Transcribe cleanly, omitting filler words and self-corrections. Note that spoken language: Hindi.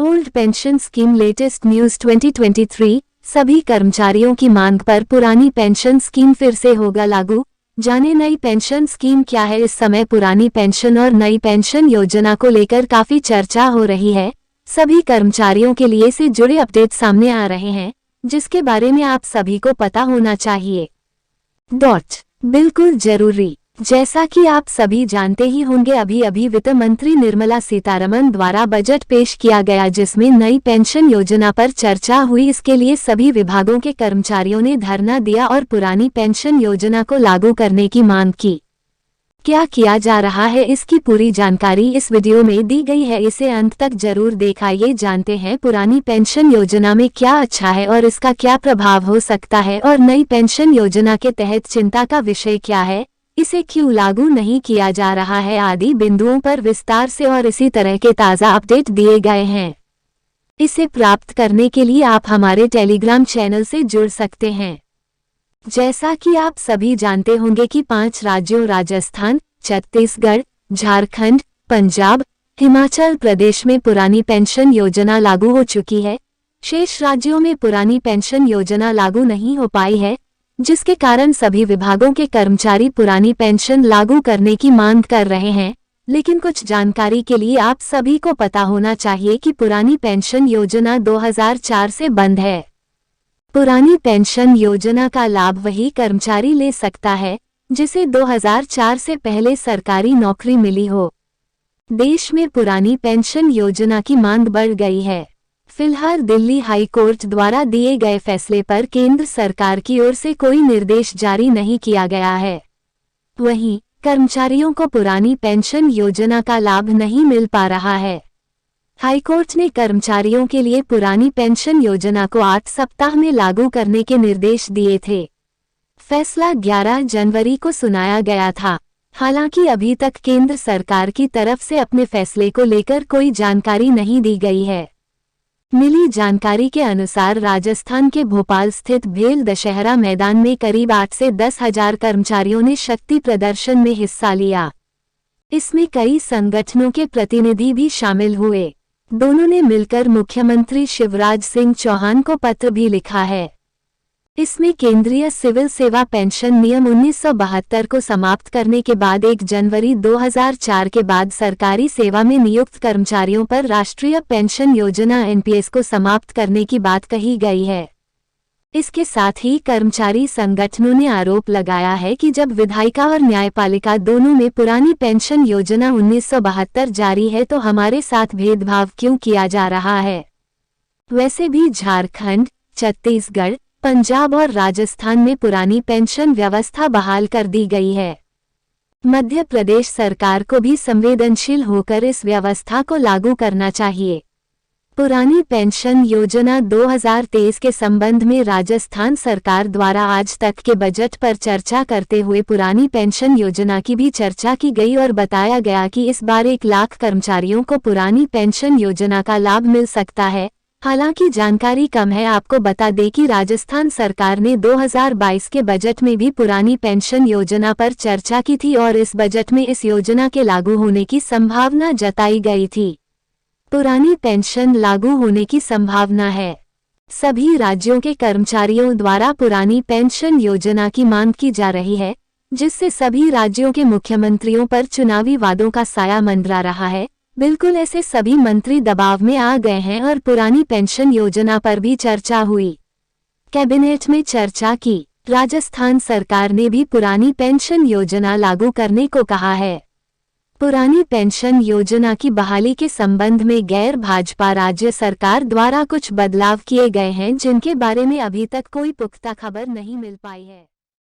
Old pension scheme latest news 2023। सभी कर्मचारियों की मांग पर पुरानी पेंशन स्कीम फिर से होगा लागू। जाने नई पेंशन स्कीम क्या है। इस समय पुरानी पेंशन और नई पेंशन योजना को लेकर काफी चर्चा हो रही है। सभी कर्मचारियों के लिए से जुड़े अपडेट सामने आ रहे हैं, जिसके बारे में आप सभी को पता होना चाहिए। बिल्कुल जरूरी। जैसा कि आप सभी जानते ही होंगे, अभी वित्त मंत्री निर्मला सीतारमण द्वारा बजट पेश किया गया, जिसमें नई पेंशन योजना पर चर्चा हुई। इसके लिए सभी विभागों के कर्मचारियों ने धरना दिया और पुरानी पेंशन योजना को लागू करने की मांग की। क्या किया जा रहा है, इसकी पूरी जानकारी इस वीडियो में दी गई है, इसे अंत तक जरूर देखा। ये जानते हैं पुरानी पेंशन योजना में क्या अच्छा है और इसका क्या प्रभाव हो सकता है, और नई पेंशन योजना के तहत चिंता का विषय क्या है, इसे क्यों लागू नहीं किया जा रहा है, आदि बिंदुओं पर विस्तार से और इसी तरह के ताज़ा अपडेट दिए गए हैं। इसे प्राप्त करने के लिए आप हमारे टेलीग्राम चैनल से जुड़ सकते हैं। जैसा कि आप सभी जानते होंगे कि 5 राज्यों राजस्थान, छत्तीसगढ़, झारखंड, पंजाब, हिमाचल प्रदेश में पुरानी पेंशन योजना लागू हो चुकी है। शेष राज्यों में पुरानी पेंशन योजना लागू नहीं हो पाई है, जिसके कारण सभी विभागों के कर्मचारी पुरानी पेंशन लागू करने की मांग कर रहे हैं। लेकिन कुछ जानकारी के लिए आप सभी को पता होना चाहिए कि पुरानी पेंशन योजना 2004 से बंद है। पुरानी पेंशन योजना का लाभ वही कर्मचारी ले सकता है जिसे 2004 से पहले सरकारी नौकरी मिली हो। देश में पुरानी पेंशन योजना की मांग बढ़ गई है। फिलहाल दिल्ली हाई कोर्ट द्वारा दिए गए फैसले पर केंद्र सरकार की ओर से कोई निर्देश जारी नहीं किया गया है। वहीं कर्मचारियों को पुरानी पेंशन योजना का लाभ नहीं मिल पा रहा है। हाईकोर्ट ने कर्मचारियों के लिए पुरानी पेंशन योजना को 8 सप्ताह में लागू करने के निर्देश दिए थे। फैसला 11 जनवरी को सुनाया गया था। हालांकि अभी तक केंद्र सरकार की तरफ से अपने फैसले को लेकर कोई जानकारी नहीं दी गई है। मिली जानकारी के अनुसार राजस्थान के भोपाल स्थित भेल दशहरा मैदान में करीब 8 से 10 हजार कर्मचारियों ने शक्ति प्रदर्शन में हिस्सा लिया। इसमें कई संगठनों के प्रतिनिधि भी शामिल हुए। दोनों ने मिलकर मुख्यमंत्री शिवराज सिंह चौहान को पत्र भी लिखा है। इसमें केंद्रीय सिविल सेवा पेंशन नियम 1972 को समाप्त करने के बाद 1 जनवरी 2004 के बाद सरकारी सेवा में नियुक्त कर्मचारियों पर राष्ट्रीय पेंशन योजना एनपीएस को समाप्त करने की बात कही गई है। इसके साथ ही कर्मचारी संगठनों ने आरोप लगाया है कि जब विधायिका और न्यायपालिका दोनों में पुरानी पेंशन योजना 1972 जारी है तो हमारे साथ भेदभाव क्यों किया जा रहा है। वैसे भी झारखंड, छत्तीसगढ़, पंजाब और राजस्थान में पुरानी पेंशन व्यवस्था बहाल कर दी गई है। मध्य प्रदेश सरकार को भी संवेदनशील होकर इस व्यवस्था को लागू करना चाहिए। पुरानी पेंशन योजना 2023 के संबंध में राजस्थान सरकार द्वारा आज तक के बजट पर चर्चा करते हुए पुरानी पेंशन योजना की भी चर्चा की गई और बताया गया कि इस बार 1 लाख कर्मचारियों को पुरानी पेंशन योजना का लाभ मिल सकता है। हालांकि जानकारी कम है। आपको बता दें कि राजस्थान सरकार ने 2022 के बजट में भी पुरानी पेंशन योजना पर चर्चा की थी और इस बजट में इस योजना के लागू होने की संभावना जताई गई थी। पुरानी पेंशन लागू होने की संभावना है। सभी राज्यों के कर्मचारियों द्वारा पुरानी पेंशन योजना की मांग की जा रही है, जिससे सभी राज्यों के मुख्यमंत्रियों पर चुनावी वादों का साया मंडरा रहा है। बिल्कुल ऐसे सभी मंत्री दबाव में आ गए हैं और पुरानी पेंशन योजना पर भी चर्चा हुई। कैबिनेट में चर्चा की। राजस्थान सरकार ने भी पुरानी पेंशन योजना लागू करने को कहा है। पुरानी पेंशन योजना की बहाली के संबंध में गैर भाजपा राज्य सरकार द्वारा कुछ बदलाव किए गए हैं, जिनके बारे में अभी तक कोई पुख्ता खबर नहीं मिल पाई है।